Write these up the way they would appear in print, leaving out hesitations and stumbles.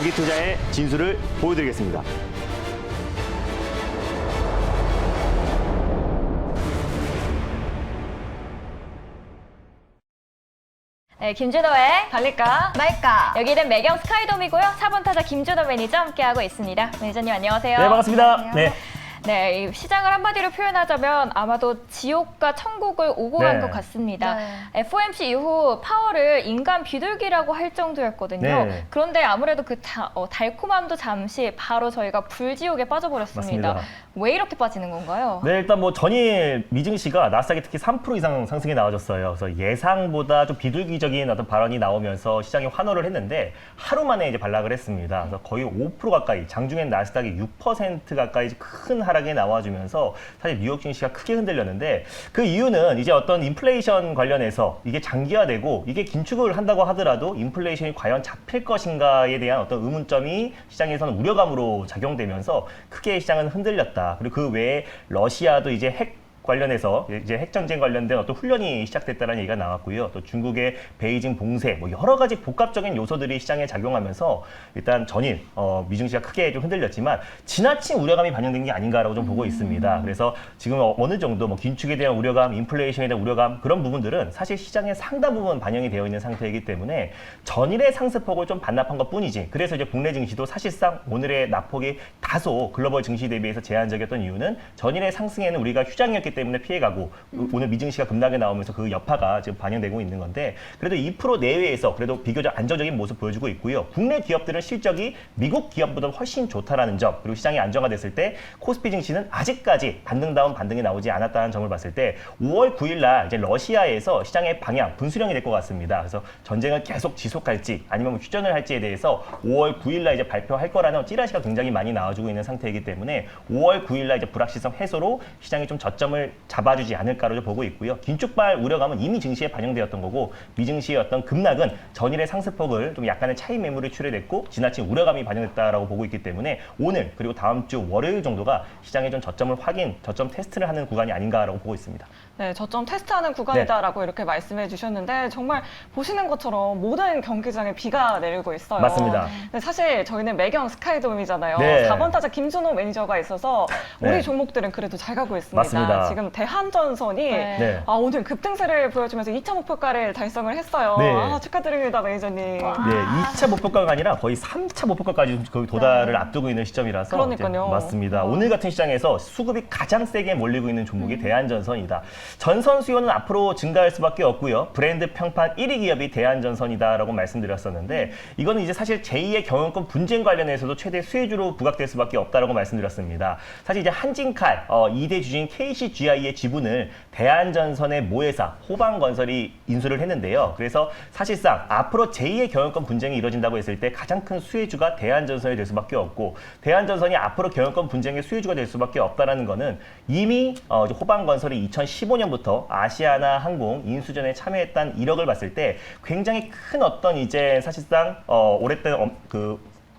장기 투자의 진수를 보여드리겠습니다. 네, 김준호의 달릴까 말까. 여기는 매경 스카이돔이고요. 4번 타자 김준호 매니저 함께하고 있습니다. 매니저님 안녕하세요. 네, 반갑습니다. 안녕하세요. 네. 네, 이 시장을 한마디로 표현하자면 아마도 지옥과 천국을 오고 간 네. 것 같습니다. 네. FOMC 이후 파월을 인간 비둘기라고 할 정도였거든요. 네. 그런데 아무래도 그 달콤함도 잠시 바로 저희가 불지옥에 빠져버렸습니다. 맞습니다. 왜 이렇게 빠지는 건가요? 네, 일단 뭐 전일 미증시가 나스닥이 특히 3% 이상 상승이 나와줬어요. 그래서 예상보다 좀 비둘기적인 어떤 발언이 나오면서 시장이 환호를 했는데 하루 만에 이제 반락을 했습니다. 그래서 거의 5% 가까이, 장중엔 나스닥이 6% 가까이 큰 하락이 나와주면서 사실 뉴욕 증시가 크게 흔들렸는데 그 이유는 이제 어떤 인플레이션 관련해서 이게 장기화되고 이게 긴축을 한다고 하더라도 인플레이션이 과연 잡힐 것인가에 대한 어떤 의문점이 시장에서는 우려감으로 작용되면서 크게 시장은 흔들렸다. 그리고 그 외에 러시아도 이제 핵 관련해서 이제 핵전쟁 관련된 어떤 훈련이 시작됐다는 얘기가 나왔고요. 또 중국의 베이징 봉쇄, 뭐 여러 가지 복합적인 요소들이 시장에 작용하면서 일단 전일 미증시가 크게 좀 흔들렸지만 지나친 우려감이 반영된 게 아닌가라고 좀 보고 있습니다. 그래서 지금 어느 정도 뭐 긴축에 대한 우려감, 인플레이션에 대한 우려감 그런 부분들은 사실 시장의 상당 부분 반영이 되어 있는 상태이기 때문에 전일의 상승폭을 좀 반납한 것뿐이지. 그래서 이제 국내 증시도 사실상 오늘의 낙폭이 다소 글로벌 증시 대비해서 제한적이었던 이유는 전일의 상승에는 우리가 휴장이었기 때문에 피해가고 오늘 미증시가 급락에 나오면서 그 여파가 지금 반영되고 있는 건데 그래도 2% 내외에서 그래도 비교적 안정적인 모습 보여주고 있고요. 국내 기업들은 실적이 미국 기업보다 훨씬 좋다라는 점 그리고 시장이 안정화됐을 때 코스피 증시는 아직까지 반등다운 반등이 나오지 않았다는 점을 봤을 때 5월 9일 날 이제 러시아에서 시장의 방향 분수령이 될 것 같습니다. 그래서 전쟁을 계속 지속할지 아니면 휴전을 할지에 대해서 5월 9일 날 이제 발표할 거라는 찌라시가 굉장히 많이 나와주고 있는 상태이기 때문에 5월 9일 날 이제 불확실성 해소로 시장이 좀 저점을 잡아주지 않을까로 보고 있고요. 긴축발 우려감은 이미 증시에 반영되었던 거고 미증시의 어떤 급락은 전일의 상승폭을 좀 약간의 차익 매물이 출회됐고 지나친 우려감이 반영됐다라고 보고 있기 때문에 오늘 그리고 다음 주 월요일 정도가 시장의 좀 저점을 저점 테스트를 하는 구간이 아닌가라고 보고 있습니다. 네, 저점 테스트하는 구간이다라고 이렇게 말씀해 주셨는데 정말 보시는 것처럼 모든 경기장에 비가 내리고 있어요. 맞습니다. 근데 사실 저희는 매경 스카이돔이잖아요. 네. 4번 타자 김준호 매니저가 있어서 우리 네. 종목들은 그래도 잘 가고 있습니다. 맞습니다. 지금 대한전선이 네. 오늘 급등세를 보여주면서 2차 목표가를 달성을 했어요. 네. 축하드립니다, 매니저님. 네, 2차 목표가가 아니라 거의 3차 목표가까지 거의 도달을 앞두고 있는 시점이라서 그러니까요. 이제 맞습니다. 오늘 같은 시장에서 수급이 가장 세게 몰리고 있는 종목이 대한전선이다. 전선 수요는 앞으로 증가할 수밖에 없고요. 브랜드 평판 1위 기업이 대한전선이다라고 말씀드렸었는데 이거는 이제 사실 제2의 경영권 분쟁 관련해서도 최대 수혜주로 부각될 수밖에 없다라고 말씀드렸습니다. 사실 이제 한진칼 2대 주주인 KCGI의 지분을 대한전선의 모회사 호방건설이 인수를 했는데요. 그래서 사실상 앞으로 제2의 경영권 분쟁이 이루어진다고 했을 때 가장 큰 수혜주가 대한전선이 될 수밖에 없고 대한전선이 앞으로 경영권 분쟁의 수혜주가 될 수밖에 없다는 거는 이미 호방건설이 2015년부터 아시아나 항공 인수전에 참여했다는 이력을 봤을 때 굉장히 큰 어떤 이제 사실상 오랫동안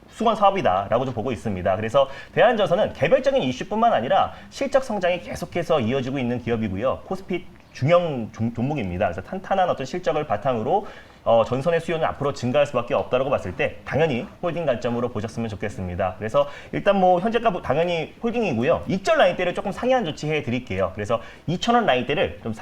수건 사업이다라고 좀 보고 있습니다. 그래서 대한전선은 개별적인 이슈뿐만 아니라 실적 성장이 계속해서 이어지고 있는 기업이고요. 코스피 중형 종목입니다. 그래서 탄탄한 어떤 실적을 바탕으로 전선의 수요는 앞으로 증가할 수밖에 없다라고 봤을 때 당연히 홀딩 관점으로 보셨으면 좋겠습니다. 그래서 일단 뭐 현재가 당연히 홀딩이고요. 익절 라인대를 조금 상향 조치해 드릴게요. 그래서 2,000원 라인대를 좀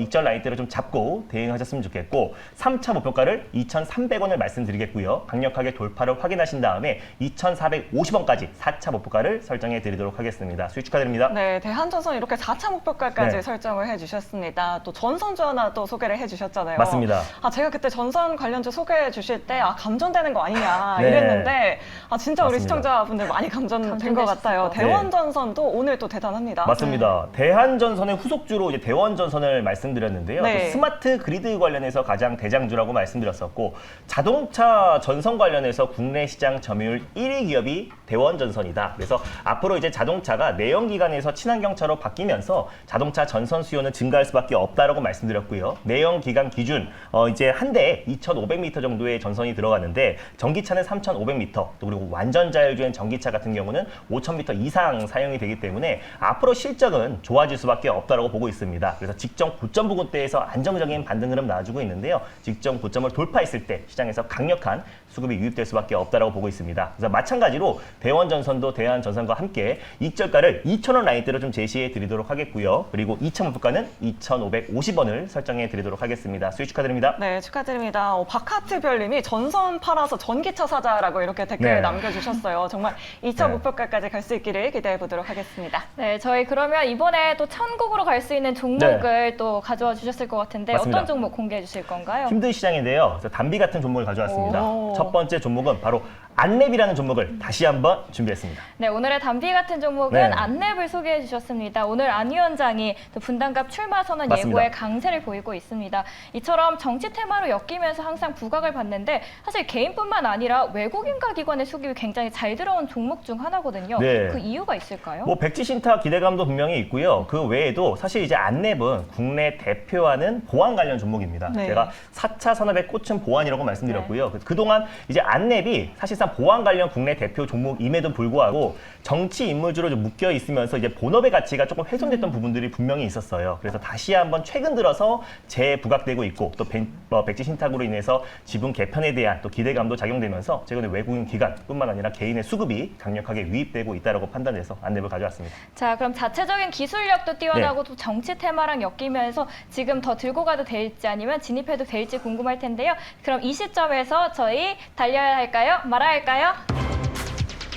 익절 라인대를 좀 잡고 대응하셨으면 좋겠고 3차 목표가를 2,300원을 말씀드리겠고요. 강력하게 돌파를 확인하신 다음에 2,450원까지 4차 목표가를 설정해 드리도록 하겠습니다. 수익 축하드립니다. 네, 대한전선 이렇게 4차 목표가까지 네. 설정을 해주셨습니다. 또 전선주 하나 또 소개를 해주셨잖아요. 맞습니다. 제가 그때 전선 관련주 소개해 주실 때 감전되는 거 아니냐 네. 이랬는데 진짜 우리 맞습니다. 시청자분들 많이 감전된 것 같아요. 감전되셨을 대원전선도 오늘 또 대단합니다. 맞습니다. 대한전선의 후속주로 이제 대원전선을 말씀드렸는데요. 네. 또 스마트 그리드 관련해서 가장 대장주라고 말씀드렸었고 자동차 전선 관련해서 국내 시장 점유율 1위 기업이 대원전선이다. 그래서 앞으로 이제 자동차가 내연기관에서 친환경차로 바뀌면서 자동차 전선 수요는 증가할 수밖에 없다라고 말씀드렸고요. 내연기관 기준 이제 한 대에 2,500m 정도의 전선이 들어가는데 전기차는 3,500m 또 그리고 완전 자율주행 전기차 같은 경우는 5,000m 이상 사용이 되기 때문에 앞으로 실적은 좋아질 수밖에 없다라고 보고 있습니다. 그래서 직전 고점 부근대에서 안정적인 반등 흐름 나와주고 있는데요. 직전 고점을 돌파했을 때 시장에서 강력한 수급이 유입될 수밖에 없다라고 보고 있습니다. 그래서 마찬가지로 대원전선도 대한전선과 함께 익절가를 2,000원 라인대로 좀 제시해 드리도록 하겠고요. 그리고 2차 목표가는 2,550원을 설정해 드리도록 하겠습니다. 수익 축하드립니다. 네, 축하드립니다. 박하트별님이 전선 팔아서 전기차 사자라고 이렇게 댓글 네. 남겨주셨어요. 정말 2차 네. 목표가까지 갈 수 있기를 기대해 보도록 하겠습니다. 네, 저희 그러면 이번에 또 천국으로 갈 수 있는 종목을 또 가져와 주셨을 것 같은데 맞습니다. 어떤 종목 공개해 주실 건가요? 힘든 시장인데요. 그래서 담비 같은 종목을 가져왔습니다. 오. 첫 번째 종목은 바로 안랩이라는 종목을 다시 한번 준비했습니다. 네, 오늘의 담비 같은 종목은 네. 안랩을 소개해 주셨습니다. 오늘 안 위원장이 또 분당갑 출마 선언 맞습니다. 예고에 강세를 보이고 있습니다. 이처럼 정치 테마로 엮이면서 항상 부각을 받는데 사실 개인뿐만 아니라 외국인과 기관의 수급이 굉장히 잘 들어온 종목 중 하나거든요. 네. 그 이유가 있을까요? 뭐 백지 신탁 기대감도 분명히 있고요. 그 외에도 사실 이제 안랩은 국내 대표하는 보안 관련 종목입니다. 네. 제가 4차 산업의 꽃은 보안이라고 말씀드렸고요. 그동안 이제 안랩이 사실상 보안 관련 국내 대표 종목임에도 불구하고 정치 인물주로 좀 묶여 있으면서 이제 본업의 가치가 조금 훼손됐던 부분들이 분명히 있었어요. 그래서 다시 한번 최근 들어서 재부각되고 있고 또 백지 신탁으로 인해서 지분 개편에 대한 또 기대감도 작용되면서 최근에 외국인 기관뿐만 아니라 개인의 수급이 강력하게 유입되고 있다고 판단해서 안랩을 가져왔습니다. 자, 그럼 자체적인 기술력도 뛰어나고 네. 또 정치 테마랑 엮이면서 지금 더 들고 가도 될지 아니면 진입해도 될지 궁금할 텐데요. 그럼 이 시점에서 저희 달려야 할까요? 말아야 할까요?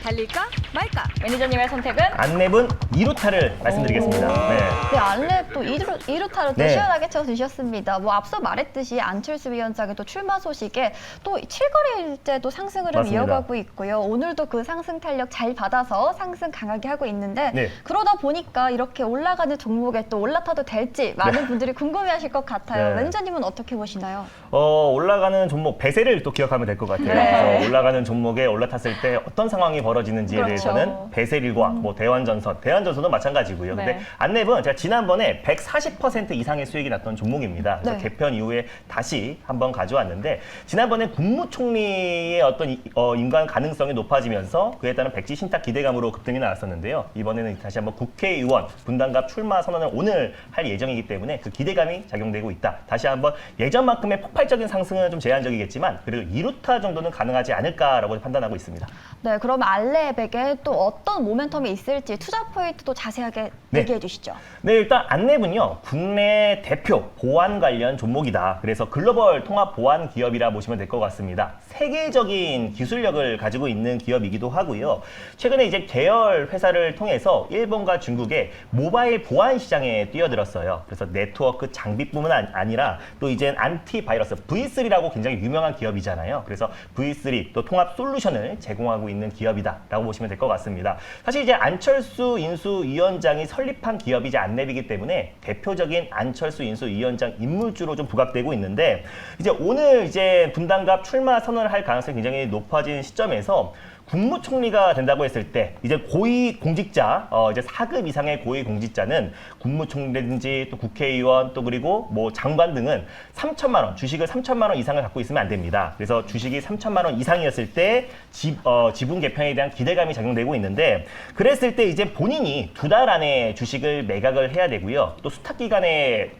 달릴까 말까? 매니저님의 선택은? 안랩은 2루타를 말씀드리겠습니다. 네. 네, 안랩 또 2루타를 또 네. 시원하게 쳐주셨습니다. 뭐 앞서 말했듯이 안철수 위원장의 또 출마 소식에 또 7거래일째도 상승 흐름 맞습니다. 이어가고 있고요. 오늘도 그 상승 탄력 잘 받아서 상승 강하게 하고 있는데 네. 그러다 보니까 이렇게 올라가는 종목에 또 올라타도 될지 많은 분들이 궁금해하실 것 같아요. 네. 매니저님은 어떻게 보시나요? 올라가는 종목 배세를 또 기억하면 될 것 같아요. 네. 그래서 올라가는 종목에 올라탔을 때 어떤 상황이 벌어지는지에 그렇죠. 대해서는 배세일과 뭐 대환전선도 마찬가지고요. 네. 근데 안랩은 제가 지난번에 140% 이상의 수익이 났던 종목입니다. 그래서 네. 개편 이후에 다시 한번 가져왔는데 지난번에 국무총리의 어떤 인간 가능성이 높아지면서 그에 따른 백지 신탁 기대감으로 급등이 나왔었는데요. 이번에는 다시 한번 국회의원 분당갑 출마 선언을 오늘 할 예정이기 때문에 그 기대감이 작용되고 있다. 다시 한번 예전만큼의 폭발적인 상승은 좀 제한적이겠지만 그래도 2루타 정도는 가능하지 않을까라고 판단하고 있습니다. 네, 그럼 안랩에게 또 어떤 모멘텀이 있을지 투자 포인트도 자세하게 네. 얘기해 주시죠. 네, 일단 안랩은요, 국내 대표 보안 관련 종목이다. 그래서 글로벌 통합 보안 기업이라 보시면 될 것 같습니다. 세계적인 기술력을 가지고 있는 기업이기도 하고요. 최근에 이제 계열 회사를 통해서 일본과 중국의 모바일 보안 시장에 뛰어들었어요. 그래서 네트워크 장비뿐만 아니라 또 이제 안티바이러스 V3라고 굉장히 유명한 기업이잖아요. 그래서 V3 또 통합 솔루션을 제공하고 있는 기업이다라고 보시면 될 것 같습니다. 사실 이제 안철수 인수위원장이 설립한 기업이 이제 안랩이기 때문에 대표적인 안철수 인수위원장 인물주로 좀 부각되고 있는데 이제 오늘 이제 분당갑 출마 선언을 할 가능성이 굉장히 높아진 시점에서 국무총리가 된다고 했을 때 이제 고위 공직자 이제 4급 이상의 고위 공직자는 국무총리라든지 또 국회의원 또 그리고 뭐 장관 등은 3천만 원 주식을 3천만 원 이상을 갖고 있으면 안 됩니다. 그래서 주식이 3천만 원 이상이었을 때 지분 개편에 대한 기대감이 작용되고 있는데 그랬을 때 이제 본인이 2달 안에 주식을 매각을 해야 되고요. 또 수탁 기간에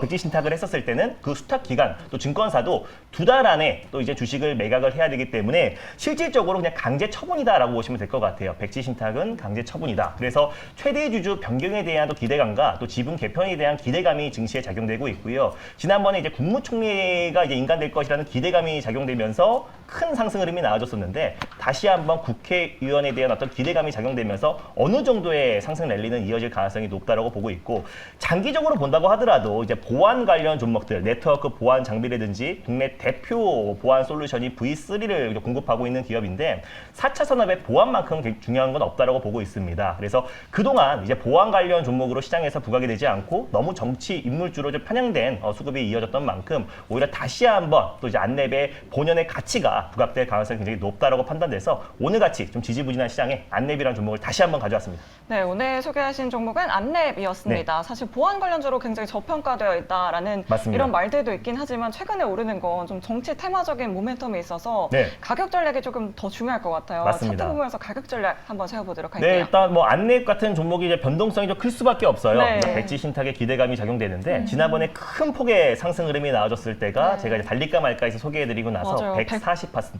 백지 신탁을 했었을 때는 그 수탁 기간 또 증권사도 2달 안에 또 이제 주식을 매각을 해야 되기 때문에 실질적으로 그냥 강제 처분이다라고 보시면 될 것 같아요. 백지 신탁은 강제 처분이다. 그래서 최대 주주 변경에 대한 또 기대감과 또 지분 개편에 대한 기대감이 증시에 작용되고 있고요. 지난번에 이제 국무총리가 이제 인간될 것이라는 기대감이 작용되면서 큰 상승 흐름이 나와줬었는데 다시 한번 국회의원에 대한 어떤 기대감이 작용되면서 어느 정도의 상승 랠리는 이어질 가능성이 높다라고 보고 있고 장기적으로 본다고 하더라도 이제 보안 관련 종목들, 네트워크 보안 장비라든지 국내 대표 보안 솔루션이 V3를 공급하고 있는 기업인데 4차 산업의 보안만큼 중요한 건 없다라고 보고 있습니다. 그래서 그동안 이제 보안 관련 종목으로 시장에서 부각이 되지 않고 너무 정치 인물주로 좀 편향된 수급이 이어졌던 만큼 오히려 다시 한번 또 이제 안랩의 본연의 가치가 부각될 가능성이 굉장히 높다라고 판단돼서 오늘같이 좀 지지부진한 시장에 안랩이라는 종목을 다시 한번 가져왔습니다. 네, 오늘 소개하신 종목은 안랩이었습니다. 사실 보안 관련주로 굉장히 저평가되어 있다라는 맞습니다. 이런 말들도 있긴 하지만 최근에 오르는 건 좀 정치 테마적인 모멘텀이 있어서 네. 가격 전략이 조금 더 중요할 것 같아요. 맞습니다. 차트 보면서 가격 전략 한번 세워보도록 할게요. 네, 일단 뭐 안랩 같은 종목이 이제 변동성이 좀 클 수밖에 없어요. 네. 그러니까 백지 신탁의 기대감이 작용되는데 지난번에 큰 폭의 상승 흐름이 나와줬을 때가 네. 제가 이제 달릴까 말까에서 소개해드리고 나서 맞아요.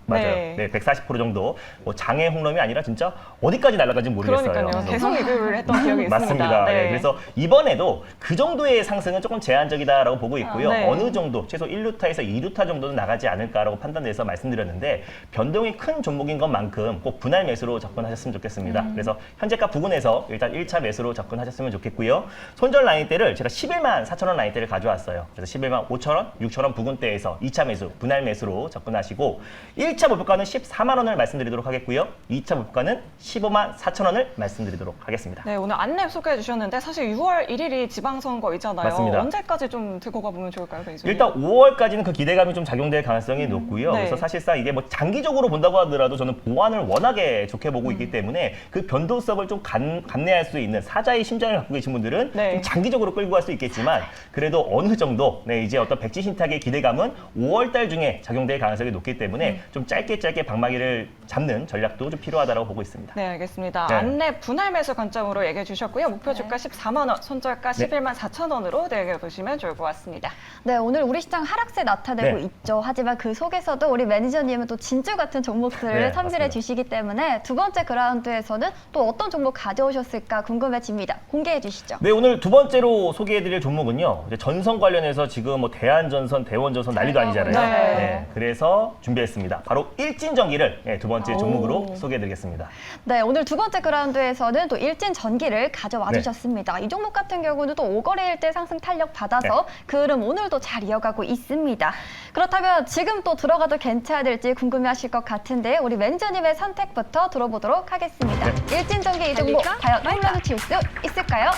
맞아요. 네. 네, 140% 정도. 뭐 장애 홈런이 아니라 진짜 어디까지 날아간지 모르겠어요. 그러니까요. 그래서 계속 이득을 했던 기억이 있습니다. 맞습니다. 네. 네, 그래서 이번에도 그 정도의 상승은 조금 제한적이다라고 보고 있고요. 네. 어느 정도 최소 1루타에서 2루타 정도는 나가지 않을까라고 판단돼서 말씀드렸는데 변동이 큰 종목인 것만큼 꼭 분할 매수로 접근하셨으면 좋겠습니다. 그래서 현재가 부근에서 일단 1차 매수로 접근하셨으면 좋겠고요. 손절 라인대를 제가 11만 4천 원 라인대를 가져왔어요. 그래서 11만 5천 원, 6천 원 부근대에서 2차 매수, 분할 매수로 접근하시고 1차 목표가는 14만 원을 말씀드리도록 하겠고요. 2차 목표가는 15만 4천 원을 말씀드리도록 하겠습니다. 네, 오늘 안내 소개해 주셨는데 사실 6월 1일이 지방선거이잖아요. 맞습니다. 언제까지 좀 들고 가보면 좋을까요, 매니저님? 일단 5월까지는 그 기대감이 좀 작용될 가능성이 높고요. 네. 그래서 사실상 이게 뭐 장기적으로 본다고 하더라도 저는 보완을 워낙에 좋게 보고 있기 때문에 그 변동성을 좀 감내할 수 있는 사자의 심장을 갖고 계신 분들은 네. 좀 장기적으로 끌고 갈 수 있겠지만 그래도 어느 정도 네, 이제 어떤 백지 신탁의 기대감은 5월 달 중에 작용될 가능성이 높기 때문에 좀 짧게 방망이를 잡는 전략도 좀 필요하다고 보고 있습니다. 네, 알겠습니다. 네. 안내 분할 매수 관점으로 얘기해 주셨고요. 목표 주가 14만 원, 손절가 11만 4천 원으로 대응해 보시면 좋을 것 같습니다. 네, 오늘 우리 시장 하락세 나타내고 네. 있죠. 하지만 그 속에서도 우리 매니저님은 또 진주 같은 종목들을 네, 선별해 맞습니다. 주시기 때문에 두 번째 그라운드에서는 또 어떤 종목 가져오셨을까 궁금해집니다. 공개해 주시죠. 네, 오늘 두 번째로 소개해드릴 종목은요. 이제 전선 관련해서 지금 뭐 대한전선, 대원전선 난리도 아니잖아요. 네. 그래서 준비했습니다. 바로 일진전기를 네, 두 번째 종목으로 소개해드리겠습니다. 네, 오늘 두 번째 그라운드에서는 또 일진 전기를 가져와 네. 주셨습니다. 이 종목 같은 경우는 또 5거래일 때 상승 탄력 받아서 그 흐름 오늘도 잘 이어가고 있습니다. 그렇다면 지금 또 들어가도 괜찮을지 궁금해하실 것 같은데 우리 매니저님의 선택부터 들어보도록 하겠습니다. 일진 전기 이 종목 달릴까? 과연 말까? 홈런을 칠 수 있을까요?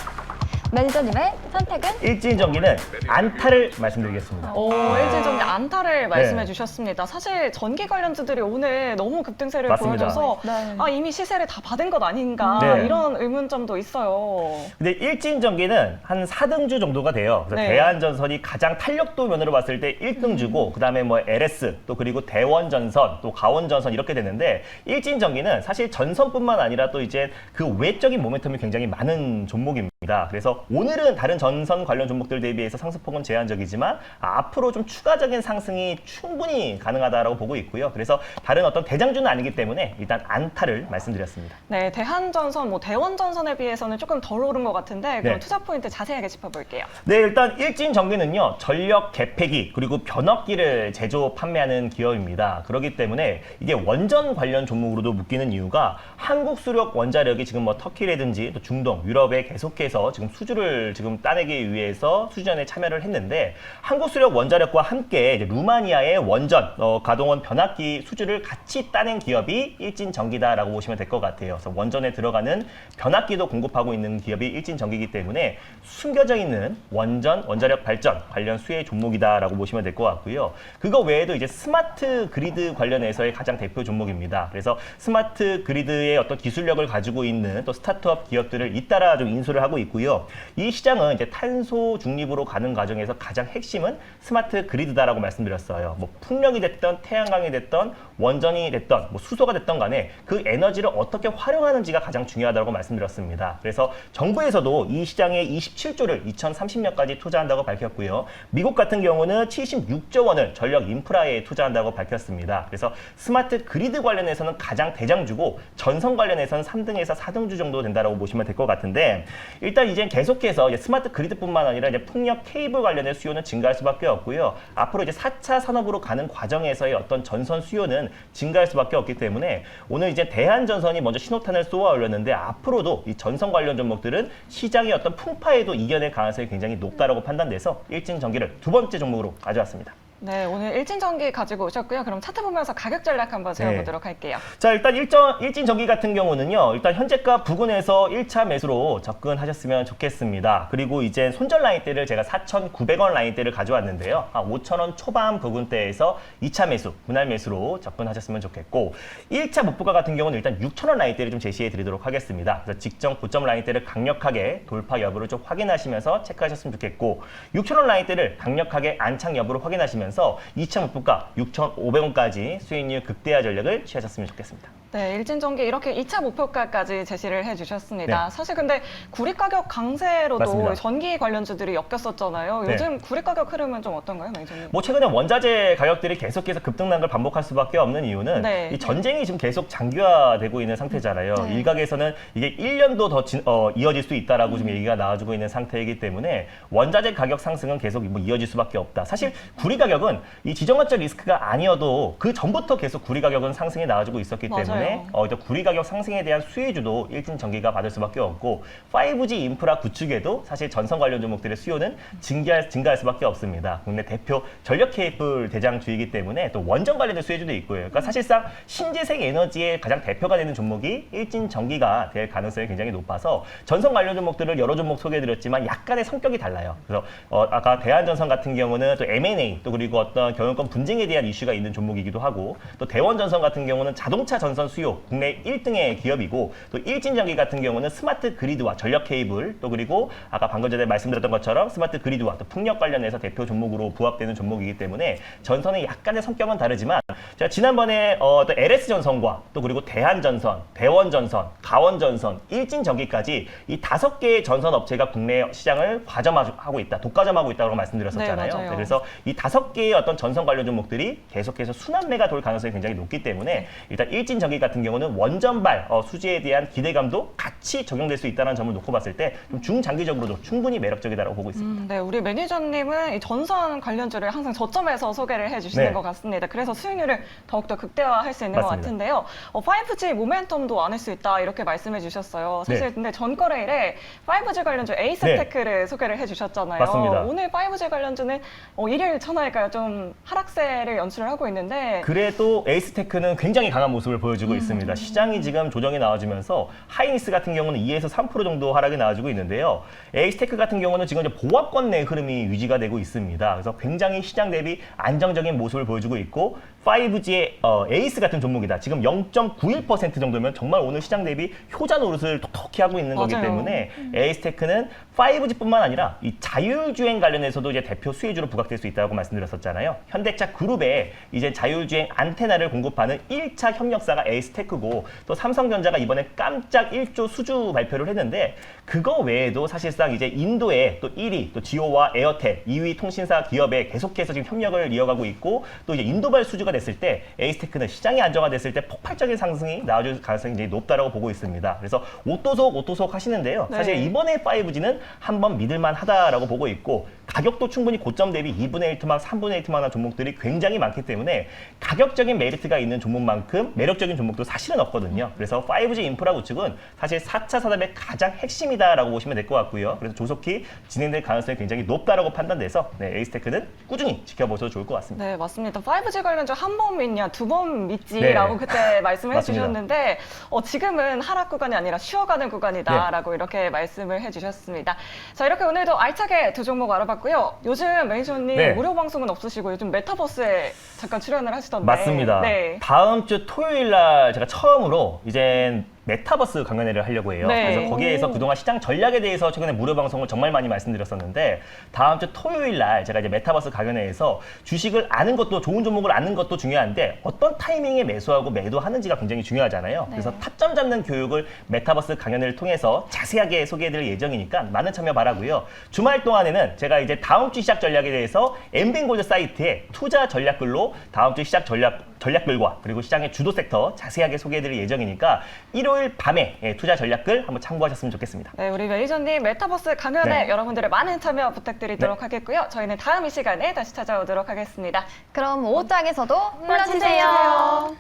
매니저님의 선택은? 일진전기는 안타를 말씀드리겠습니다. 일진전기 안타를 말씀해 네. 주셨습니다. 사실 전기 관련주들이 오늘 너무 급등세를 맞습니다. 보여줘서 네. 이미 시세를 다 받은 것 아닌가 네. 이런 의문점도 있어요. 근데 일진전기는 한 4등주 정도가 돼요. 그래서 네. 대한전선이 가장 탄력도 면으로 봤을 때 1등주고 그다음에 뭐 LS 또 그리고 대원전선 또 가원전선 이렇게 되는데 일진전기는 사실 전선뿐만 아니라 또 이제 그 외적인 모멘텀이 굉장히 많은 종목입니다. 그래서 오늘은 다른 전선 관련 종목들 대비해서 상승폭은 제한적이지만 앞으로 좀 추가적인 상승이 충분히 가능하다고 보고 있고요. 그래서 다른 어떤 대장주는 아니기 때문에 일단 안타를 말씀드렸습니다. 네, 대한전선, 대원전선에 비해서는 조금 덜 오른 것 같은데 그럼 네. 투자 포인트 자세하게 짚어볼게요. 네, 일단 일진전기는요. 전력 개폐기 그리고 변압기를 제조 판매하는 기업입니다. 그렇기 때문에 이게 원전 관련 종목으로도 묶이는 이유가 한국 수력 원자력이 지금 뭐 터키라든지 또 중동, 유럽에 계속해서 지금 수주를 지금 따내기 위해서 수주전에 참여를 했는데 한국 수력 원자력과 함께 이제 루마니아의 원전 가동원 변압기 수주를 같이 따낸 기업이 일진전기다라고 보시면 될 것 같아요. 그래서 원전에 들어가는 변압기도 공급하고 있는 기업이 일진전기이기 때문에 숨겨져 있는 원자력 발전 관련 수혜 종목이다라고 보시면 될 것 같고요. 그거 외에도 이제 스마트 그리드 관련해서의 가장 대표 종목입니다. 그래서 스마트 그리드의 어떤 기술력을 가지고 있는 또 스타트업 기업들을 잇따라 좀 인수를 하고 있고요. 이 시장은 이제 탄소 중립으로 가는 과정에서 가장 핵심은 스마트 그리드다라고 말씀드렸어요. 뭐 풍력이 됐던 태양광이 됐던 원전이 됐던 뭐 수소가 됐던 간에 그 에너지를 어떻게 활용하는지가 가장 중요하다고 말씀드렸습니다. 그래서 정부에서도 이 시장에 27조를 2030년까지 투자한다고 밝혔고요. 미국 같은 경우는 76조 원을 전력 인프라에 투자한다고 밝혔습니다. 그래서 스마트 그리드 관련해서는 가장 대장주고 전선 관련해서는 3등에서 4등주 정도 된다고 보시면 될 것 같은데 일단 이제 계속해서 이제 스마트 그리드뿐만 아니라 이제 풍력 케이블 관련된 수요는 증가할 수밖에 없고요. 앞으로 이제 4차 산업으로 가는 과정에서의 어떤 전선 수요는 증가할 수밖에 없기 때문에 오늘 이제 대한전선이 먼저 신호탄을 쏘아 올렸는데 앞으로도 이 전선 관련 종목들은 시장의 어떤 풍파에도 이겨낼 가능성이 굉장히 높다라고 판단돼서 일진전기를 두 번째 종목으로 가져왔습니다. 네, 오늘 일진전기 가지고 오셨고요. 그럼 차트 보면서 가격 전략 한번 세워보도록 할게요. 자, 일단 일진전기 같은 경우는요. 일단 현재가 부근에서 1차 매수로 접근하셨으면 좋겠습니다. 그리고 이제 손절 라인대를 제가 4,900원 라인대를 가져왔는데요. 5,000원 초반 부근대에서 2차 매수, 분할 매수로 접근하셨으면 좋겠고 1차 목표가 같은 경우는 일단 6,000원 라인대를 좀 제시해 드리도록 하겠습니다. 그래서 직전 고점 라인대를 강력하게 돌파 여부를 좀 확인하시면서 체크하셨으면 좋겠고 6,000원 라인대를 강력하게 안착 여부를 확인하시면서 나오면서 2차 목표가 6,500원까지 수익률 극대화 전략을 취하셨으면 좋겠습니다. 네, 일진전기 이렇게 2차 목표가까지 제시를 해주셨습니다. 네. 사실 근데 구리 가격 강세로도 맞습니다. 전기 관련주들이 엮였었잖아요. 네. 요즘 구리 가격 흐름은 좀 어떤가요, 매니저님? 뭐 최근에 원자재 가격들이 계속해서 급등난 걸 반복할 수밖에 없는 이유는 네. 이 전쟁이 지금 계속 장기화되고 있는 상태잖아요. 네. 일각에서는 이게 1년도 더 이어질 수 있다라고 지금 얘기가 나와주고 있는 상태이기 때문에 원자재 가격 상승은 계속 뭐 이어질 수밖에 없다. 사실 구리 가격은 이 지정학적 리스크가 아니어도 그 전부터 계속 구리 가격은 상승이 나와주고 있었기 맞아요. 때문에 이제 구리 가격 상승에 대한 수혜주도 일진전기가 받을 수밖에 없고 5G 인프라 구축에도 사실 전선 관련 종목들의 수요는 증가할 수밖에 없습니다. 국내 대표 전력 케이블 대장주이기 때문에 또 원전 관련된 수혜주도 있고요. 그러니까 사실상 신재생 에너지의 가장 대표가 되는 종목이 일진전기가 될 가능성이 굉장히 높아서 전선 관련 종목들을 여러 종목 소개해드렸지만 약간의 성격이 달라요. 그래서 아까 대한전선 같은 경우는 또 M&A 또 그리고 어떤 경영권 분쟁에 대한 이슈가 있는 종목이기도 하고 또 대원전선 같은 경우는 자동차 전선 수요 국내 1등의 기업이고 또 일진전기 같은 경우는 스마트 그리드와 전력 케이블 또 그리고 아까 방금 전에 말씀드렸던 것처럼 스마트 그리드와 또 풍력 관련해서 대표 종목으로 부합되는 종목이기 때문에 전선의 약간의 성격은 다르지만 제가 지난번에 또 LS전선과 또 그리고 대한전선, 대원전선, 가원전선, 일진전기까지 이 5개의 전선 업체가 국내 시장을 과점하고 있다, 독과점하고 있다고 말씀드렸었잖아요. 네, 맞아요. 그래서 이 5개의 어떤 전선 관련 종목들이 계속해서 순환매가 돌 가능성이 굉장히 높기 때문에 일단 일진전기 같은 경우는 원전발 수지에 대한 기대감도 같이 적용될 수 있다는 점을 놓고 봤을 때 좀 중장기적으로도 충분히 매력적이다라고 보고 있습니다. 네, 우리 매니저님은 이 전선 관련주를 항상 저점에서 소개를 해주시는 네. 것 같습니다. 그래서 수익률을 더욱더 극대화할 수 있는 맞습니다. 것 같은데요. 5G 모멘텀도 안을 수 있다 이렇게 말씀해 주셨어요. 사실 네. 근데 전거래일에 5G 관련주 에이스테크를 소개를 해주셨잖아요. 맞습니다. 오늘 5G 관련주는 일일 천하일까요? 좀 하락세를 연출을 하고 있는데 그래도 에이스테크는 굉장히 강한 모습을 보여주고 있습니다. 시장이 지금 조정이 나와주면서 하이닉스 같은 경우는 2에서 3% 정도 하락이 나와주고 있는데요. 에이스테크 같은 경우는 지금 이제 보합권 내 흐름이 유지가 되고 있습니다. 그래서 굉장히 시장 대비 안정적인 모습을 보여주고 있고 5G의 에이스 같은 종목이다. 지금 0.91% 정도면 정말 오늘 시장 대비 효자 노릇을 톡톡히 하고 있는 거기 맞아요. 때문에 에이스테크는 5G뿐만 아니라 이 자율주행 관련해서도 이제 대표 수혜주로 부각될 수 있다고 말씀드렸었잖아요. 현대차 그룹에 이제 자율주행 안테나를 공급하는 1차 협력사가 에이스테크고 또 삼성전자가 이번에 깜짝 1조 수주 발표를 했는데 그거 외에도 사실상 이제 인도의 또 1위 또 지오와 에어텔 2위 통신사 기업에 계속해서 지금 협력을 이어가고 있고 또 이제 인도발 수주가 됐을 때 에이스테크는 시장이 안정화됐을 때 폭발적인 상승이 나와줄 가능성이 굉장히 높다라고 보고 있습니다. 그래서 오토속 하시는데요. 네. 사실 이번에 5G는 한번 믿을만 하다라고 보고 있고 가격도 충분히 고점 대비 2분의 1 토막, 3분의 1 토막한 종목들이 굉장히 많기 때문에 가격적인 메리트가 있는 종목만큼 매력적인 종목도 사실은 없거든요. 그래서 5G 인프라 구축은 사실 4차 산업의 가장 핵심이다라고 보시면 될 것 같고요. 그래서 조속히 진행될 가능성이 굉장히 높다라고 판단돼서 에이스테크는 꾸준히 지켜보셔도 좋을 것 같습니다. 네, 맞습니다. 5G 관련주 한 번 믿냐, 두 번 믿지라고 네. 그때 말씀을 맞습니다. 해주셨는데 지금은 하락 구간이 아니라 쉬어가는 구간이다라고 이렇게 말씀을 해주셨습니다. 자, 이렇게 오늘도 알차게 두 종목 알아봤고요. 요즘 매니저님 네. 무료 방송은 없으시고 요즘 메타버스에 잠깐 출연을 하시던데. 맞습니다. 네. 다음 주 토요일 날 제가 처음으로 이제 메타버스 강연회를 하려고 해요. 네. 그래서 거기에서 그동안 시장 전략에 대해서 최근에 무료 방송을 정말 많이 말씀드렸었는데 다음 주 토요일 날 제가 이제 메타버스 강연회에서 주식을 아는 것도 좋은 종목을 아는 것도 중요한데 어떤 타이밍에 매수하고 매도하는지가 굉장히 중요하잖아요. 그래서 타점 잡는 교육을 메타버스 강연회를 통해서 자세하게 소개해드릴 예정이니까 많은 참여 바라고요. 주말 동안에는 제가 이제 다음 주 시작 전략에 대해서 엠뱅골드 사이트에 투자 전략글로 다음 주 시작 전략글과 그리고 시장의 주도 섹터 자세하게 소개해드릴 예정이니까 일요일 밤에 투자 전략글 한번 참고하셨으면 좋겠습니다. 네, 우리 매니저님 메타버스 강연에 네. 여러분들의 많은 참여 부탁드리도록 네. 하겠고요. 저희는 다음 이 시간에 다시 찾아오도록 하겠습니다. 그럼 5장에서도 눌러주세요. 눌러주세요.